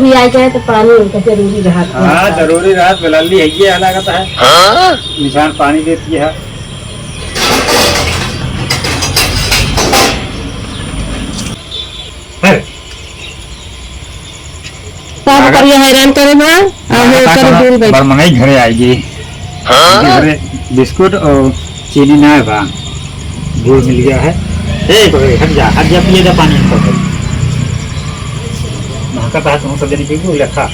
भी आ जाए तो पानी उनका जरूरी रहा। हाँ जरूरी रहा बिलाली है ये अलग है निशान पानी देती है। सब करिए हैरान करे ना बरमंगाई घरे आएगी। घरे बिस्कुट और चीनी ना है बा गुड़ मिल गया है। हट जा पिए जा पानी महका था तुम सब जनी पीगू रखा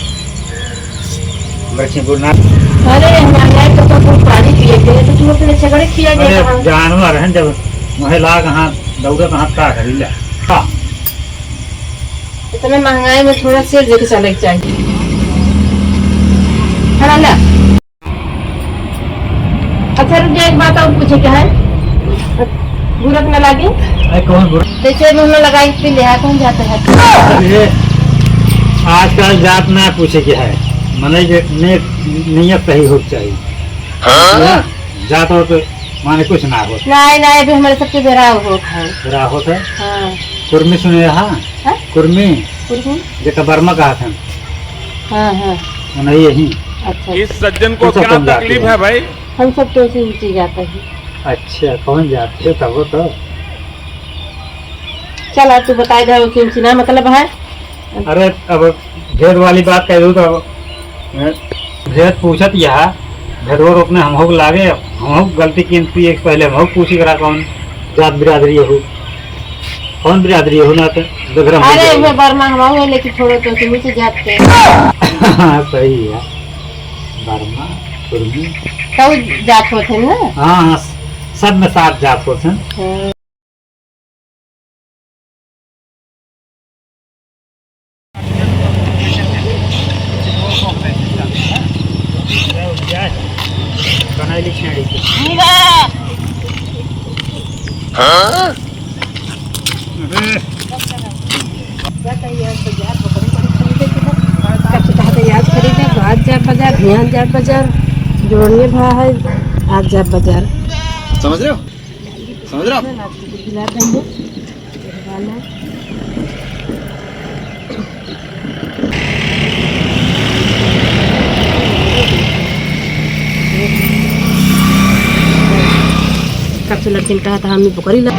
बच्चे गुड़ ना। अरे महंगाई तो कुछ पानी पिए थे तो तुम अपने झगड़े किया गया जानवर हैं जब महिला कहाँ दौड़त हाथ का खरीद ला। इतने महंगाई में थोड़ा सिर देके चलना चाहिए। अच्छा रुक एक बात और पूछे क्या है बुरक न लगे कौन जैसे मुँह में लगाई फिर ले कौन जाता है। आजकल जात ना पूछे क्या है मने नियत सही हो चाहिए। जात हो तो माने कुछ ना हो नहीं अभी हमारे सबके बेरा होता है। हाँ कुर्मी सुने हाँ कुर्मी जेका बर्मा कहा था। हाँ नहीं यही। अच्छा इस सज्जन को क्या तकलीफ है भाई। हम सब तो ऐसे नीचे जाते हैं। अच्छा कौन जाते तब वो तो चल तू बता दे चिमचिना मतलब है। अरे अब भेद वाली बात कह दूँ तो भेद पूछत यह भेद वो रोकने हम हो लागे हम गलती की एक पहले हम पूछी करा कौन जात बिरादरी हो कौन बिरादरी हो ना तो अरे वो बर्मा हम लेकिन थोड़े तो नीचे जाते सही है बर्मा कुर्मी सब जात होते हैं ना। हाँ सब में साथ जात होते हैं। आज जा बाजार ध्यान जा बाजार जोड़ने भा है आज जा बाजार समझ रहे हो कब से लड़किन कहा था हमें पकड़ी ला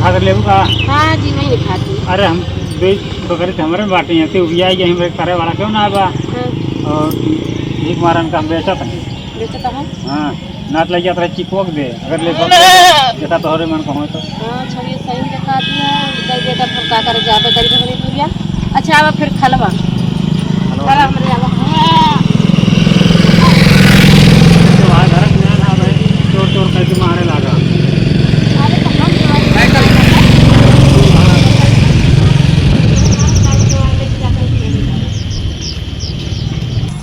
खाकर लेबू का। हाँ जी वही खाती। अरे हम बकरी थे हमारे बाटे हैं तो भी आई गई करे वाला क्यों ना बा और एक मारन का बेचा था। हाँ नाच लग जाता है चिपक दे अगर ले देखा तो हरे मन को हो तो छवि सही दिखा दिया देगा फिर का करे जाबे करी हमरे पूरिया। अच्छा अब फिर खलवा खला हमरे आवा तो वहां घर में ना भाई चोर करके मारे लगा। अरे तो हम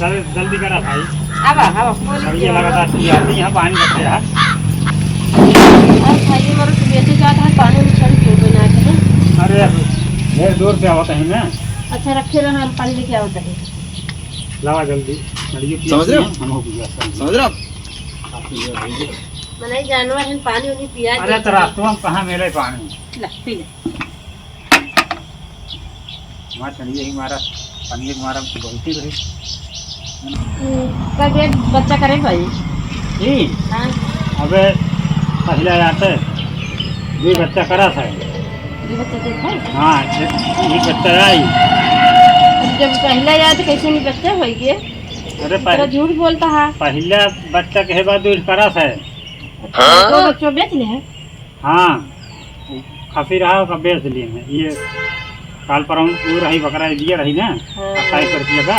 चल जल्दी करा भाई अब ये लगातार यहाँ पानी रखते यार। भाई मरो तो बेचे जाता है पानी में छड़ी क्यों बना के। अरे ढेर दूर पे आवता है ना। अच्छा रखे रहा हम पानी लेके आवता है लावा जल्दी समझ रहे हो समझ रहे हो मने जानवर है पानी उन्हीं पिया। अरे तो रास्तों में कहाँ मिले पानी ला पी ले वहाँ चढ़िए ही मारा पानी मारा बहुत ही रही कब बच्चा करे भाई। हाँ अबे पहले आते ये बच्चा करा था। ये बच्चा देखा हाँ एक बच्चा आई जब पहले आया तो कैसे नहीं बच्चा हो गए। अरे तेरा झूठ बोलता है। पहला बच्चा के बाद दूर करा था। दो बच्चों बेच ले है। हाँ काफी रहा का बेच लिए हैं ये काल पर वो रही बकरा दिया रही ना 28 रुपये का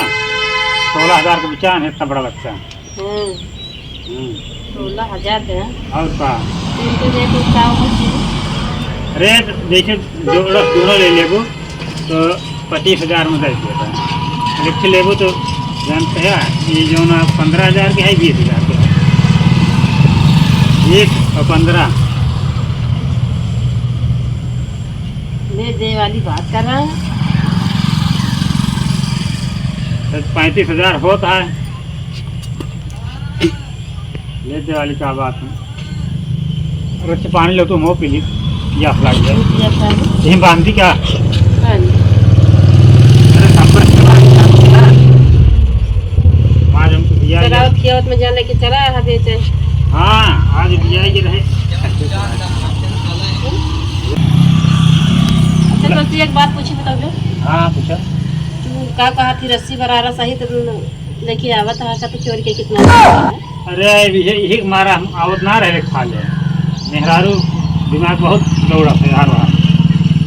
16,000 का बेचान है इतना बड़ा बच्चा। 16,000 का और का रेट रेट देखिए दोनों ले लेबो तो 25,000 में दे देता है। एक लेबो तो जानते हैं ये जो ना 15,000 के है 20,000 के है 1 और 15 ले दे वाली बात कर रहा है। 35,000 होता है। लेते वाली क्या बात है। रच्चे पानी लो तुम हो पी ली या फ्लाई जाए दिया पानी। यहीं बांधी क्या। हाँ जी। अरे संपर्क के बाद आज हमको दिया ही है। रावत खियावत में जाने के चला है बेचे। हाँ आज दिया ही रहे। अच्छा तो एक बात पूछी बताओ। हाँ पूछा। तू का कहा थी रस्सी बरारा सही तो लेके आवत है का तो चोरी के कितना है? अरे यही मारा हम आवत ना रहे खा ले मेहरारू दिमाग बहुत दौड़ा है हर बार।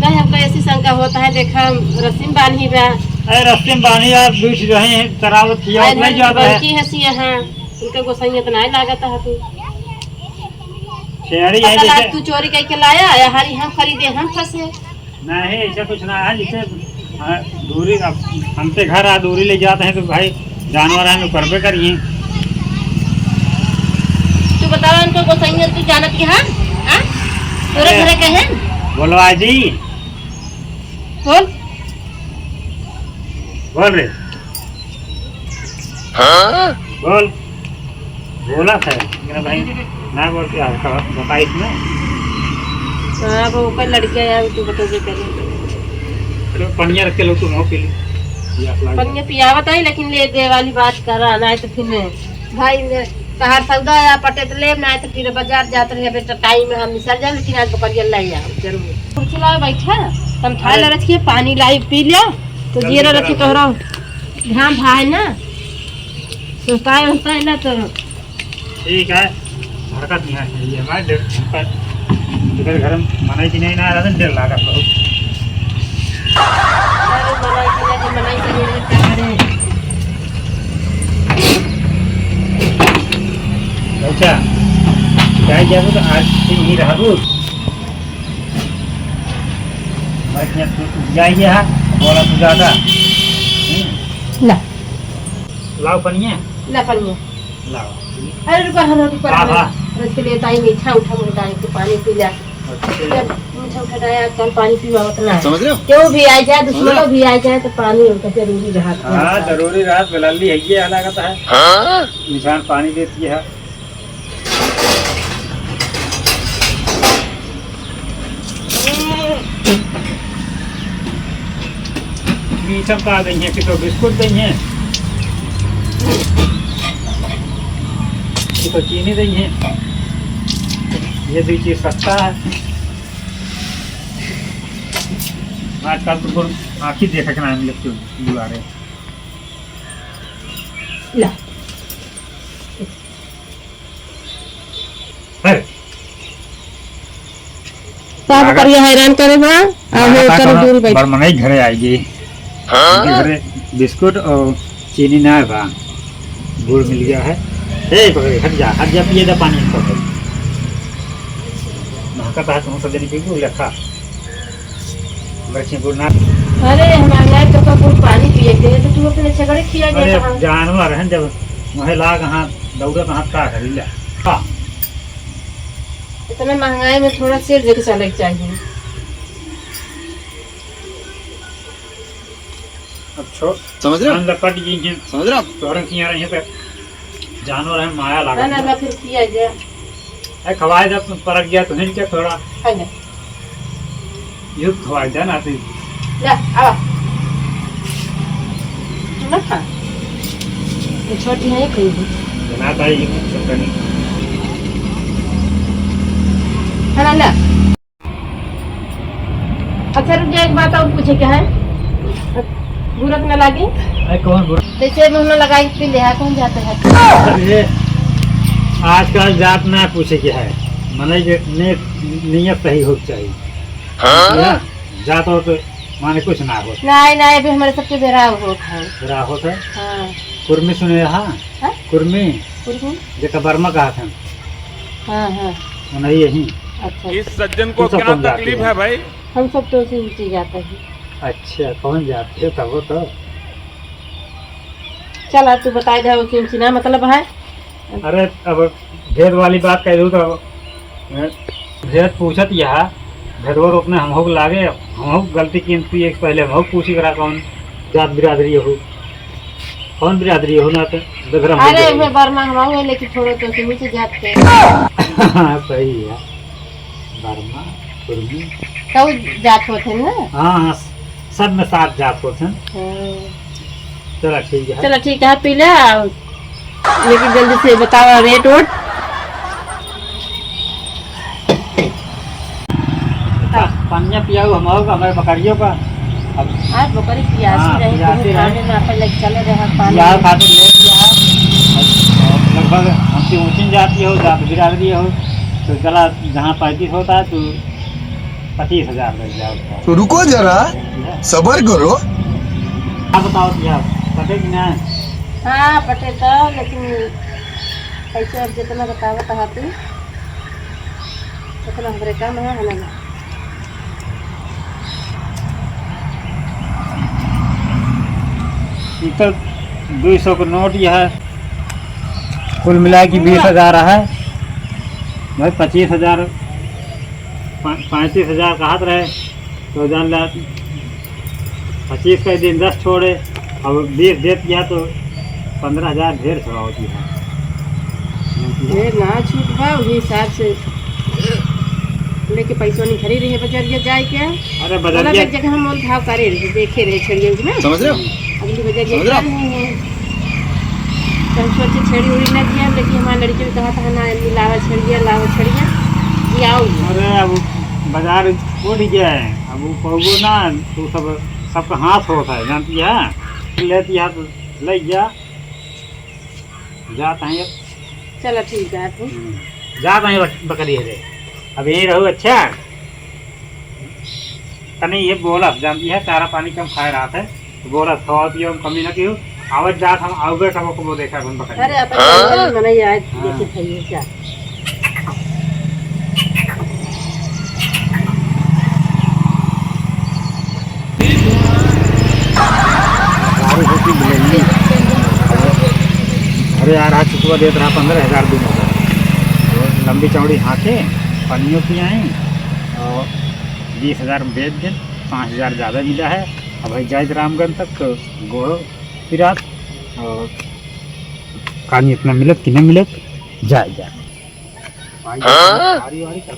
नहीं हमको ऐसी शंका होता है देखा रस्सी में बांधी बा अरे रास्ते में बानी आप बीच रहे हैं तरावत किया नहीं जाता है। बल्कि हंसी है उनका गोसाई इतना ही लागत है तू शेरी है कल आज जैसे तू चोरी करके लाया या हरी हम खरीदे हम फंसे। नहीं ऐसा कुछ ना है जैसे दूरी अब हमसे घर आ दूरी ले जाते हैं तो भाई जानवर हैं तो करबे करिए। तू बता उनको गोसाई तू जानत के हाँ तोरे घरे कहे बोलो आजी बोल बोल रे बोल बोला था मेरा भाई ना बोल के बता इसमें। हाँ वो ऊपर लड़के आया तू बता दे करे पनिया रख के लो तुम हो पी ली या फ्लाई पनिया पियावत है लेकिन ले दे वाली बात कर रहा ना तो फिर भाई कहार सौदा या पटे तो ले ना तो फिर बाजार जाते रहे बेटा टाइम में हम निकल जाए लेकिन आज पकड़िया लाई आओ जरूर कुर्सी लाओ बैठा तुम खा ले रखिए पानी लाई पी लिया तो जीरा रखी तोहरा घाम भाई ना सोचता है ना तो ठीक है हरकत नहीं है ये हमारे इधर घर में मनाई की नहीं ना आ रहा डेढ़ लाख बहुत मलाई के लिए क्या करें। अच्छा क्या क्या तो आज से ही रहा रोज जाइए हाँ बोला तो ज़्यादा ला लाओ पनिया ला पनिया लाओ अरे रुको हाँ, हाँ। इसके लिए टाइम मीठा उठा मुर्गा है कि पानी पी लिया मीठा उठा डाया कल पानी पीवा उतना समझ रहे हो? क्यों भी आ जाए दुश्मनों भी आ जाए तो पानी उनका जरूरी रहा हाँ जरूरी रात बलाली है ये अलग है निशान पानी देती है। सब का देंगे कि तो बिस्कुट देंगे कि तो चीनी देंगे ये भी चीज सस्ता है आजकल तो आँखी देखा के नाम लिखते बुला रहे ला सब करिए हैरान करे बा आहो कर दूर बैठ बरमनई घरे आएगी घरे बिस्कुट और चीनी ना है बा गुड़ मिल गया है। हट जा पिए जा पानी महका था तुम सब पी को रखा बच्चे गुड़ ना। अरे हमारे तो कपूर पानी पिए थे तो तू अपने झगड़े किया अरे गया जानवर हैं जब महिला कहाँ दौड़त हाथ का खरीद लिया हाँ इतना महंगाई में थोड़ा सिर जगह चलना चाहिए। अब छोड़ समझ रहे हो? अंदर कट जी समझ रहे हो? तोरण किया रहे पे जानवर है माया ना लगा ना फिर किया गया है खवाए जब तुम परक गया तो नहीं क्या थोड़ा है ना युद्ध खवाए जा ना तो ला आ ना खा ये छोटी है कहीं भी बनाता ही सब करनी है ना ला। अच्छा रुक जा एक बात और पूछे क्या है बुरक न लागे अरे कौन बुरा जैसे मुंह में लगा के ले है कौन जाता है अरे आजकल जात ना पूछे क्या है मने नियत सही हो चाहिए हाँ? जात हो तो माने कुछ ना हो नहीं नहीं अभी हमारे सबके बेरा हो बुरा हो तो हाँ कुर्मी सुने हाँ हाँ? कुर्मी कुर्मी जेका बर्मा कहा था हाँ हाँ नहीं यही अच्छा इस सज्जन को तुम सब क्या कौन जाते तकलीफ हो? है भाई? हम सब तो उसी ऊँची जाते हैं। अच्छा कौन जाते हो तब तो चल तू बता दे उसी ऊँची ना मतलब है अरे अब भेद वाली बात कह दूँ तो भेद पूछत यह भेदवा रोकने हम हो लागे हम हो गलती की एक पहले हम हो पूछी करा कौन जात बिरादरी हो कौन बिरादरी हो ना तो देख रहा अरे वे बर्मा हम हुए लेकिन थोड़ो तो से नीचे जाते सही है बर्मा कुर्मी तो जात होते ना। हाँ हाँ सब में साथ जात होते हैं। चलो ठीक है। चलो ठीक है पी ले लेकिन जल्दी से बताओ रेट वोट। पानिया पियाओ हम हमारे बकरियों का अब आज बकरी प्यासी हाँ, रही प्यासी तो खाने में अपन लग चले रहे पानी यार खाते ले लिया है लगभग हमसे ऊँची जाती हो जात बिरादरी हो तो चला जहाँ 35 होता है तो 25,000 लग जाओ। तो रुको जरा सबर करो। आप बताओ भैया पटे कि ना हाँ पटे तो लेकिन पैसे अब जितना बताओ कहाती उतना हमारे कम है ना। तो 200 का नोट यह कुल मिला के 20,000 है भाई 25,000 35,000 का हाथ रहे तो जान ला 25 का दिन 10 छोड़े अब 20 दे दिया तो 15,000 ढेर छोड़ा होती है। ढेर ना छूट बा उसी हिसाब से लेके पैसों नहीं खरीद रहे बजरिया जाए क्या। अरे अलग बदलिए एक जगह हम मोल भाव करे रहे देखे रहे छड़ियों में समझ रहे हो? अगली बजरिया समझ रहे जा हो? रहे हैं तो हम सोचे छड़ी उड़ी न दिया लेकिन हमारे लड़के ने कहा था ना लावा छड़िया ये आओ। अरे अब बाजार उठ गया है अब वो कहोगो ना तो सबका हाथ होता है जानती है लेती है तो ले जाता है चलो ठीक है जाता है बकरी है अब यही रहो अच्छा कहीं ये बोला जानती है चारा पानी कम खाए रहा था तो बोला खाओ पियो कमी ना क्यों आवत जात हम आओगे कब को देखा हम बकरी। अरे अपन मने यार देखे थे क्या अरे यार आज सुबह देता रहा 15,000 दिन लंबी चौड़ी हाथें पनियों की आई और 20,000 में बेच दें 5,000 ज़्यादा मिला है। अब भाई जाए रामगंज तक गोड़ो फिर और कहानी इतना मिलत कि नहीं मिलत जाए वारी कर